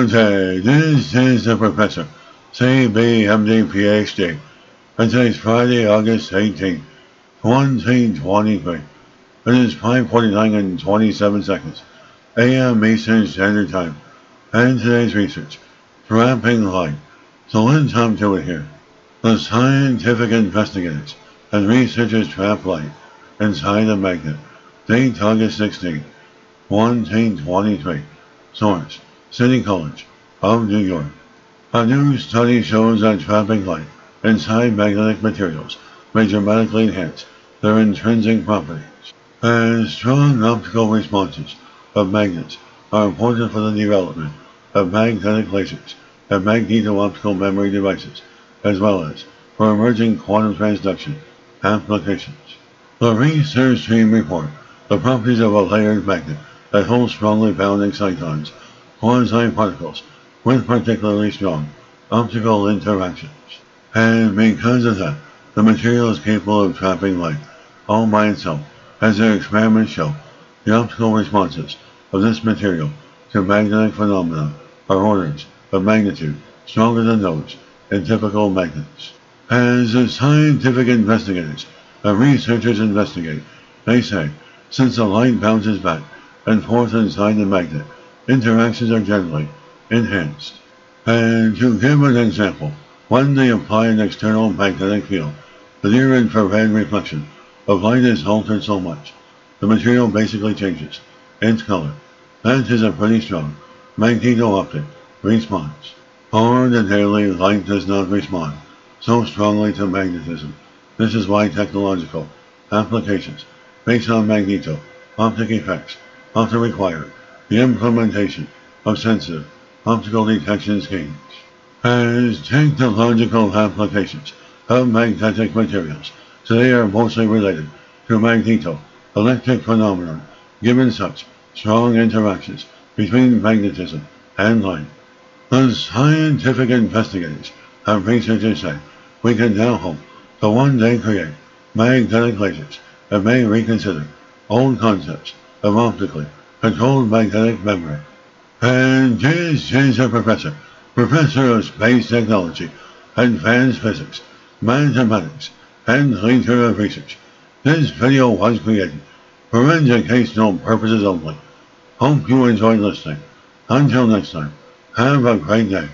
Good day, this is the Professor, CBMD PhD, and today's Friday, August 18th, 2023. It is 5:49 and 27 seconds, AM Eastern Standard Time, and today's research, trapping light. So let's hop to it here. The scientific investigators and researchers trap light inside a magnet. Date August 16th, 2023. Source, City College of New York. A new study shows that trapping light inside magnetic materials may dramatically enhance their intrinsic properties. As strong optical responses of magnets are important for the development of magnetic lasers and magneto-optical memory devices, as well as for emerging quantum transduction applications. The research team report the properties of a layered magnet that holds strongly bound excitons, quasi-particles, with particularly strong optical interactions. And because of that, the material is capable of trapping light all by itself, as their experiments show. The optical responses of this material to magnetic phenomena are orders of magnitude stronger than those in typical magnets. As the scientific investigators and researchers investigate, they say, since the light bounces back and forth inside the magnet, interactions are generally enhanced. And to give an example, when they apply an external magnetic field, the near-infrared reflection of light is altered so much, the material basically changes its color. That is a pretty strong magneto-optic response. Ordinarily, light does not respond so strongly to magnetism. This is why technological applications based on magneto-optic effects often require the implementation of sensitive optical detection schemes. As technological applications of magnetic materials today are mostly related to magneto-electric phenomenon, given such strong interactions between magnetism and light. The scientific investigators and researchers say we can now hope to one day create magnetic lasers that may reconsider old concepts of optically controlled magnetic memory. And this is a professor of space technology, advanced physics, mathematics, and leader of research. This video was created for educational purposes only. Hope you enjoyed listening. Until next time, have a great day.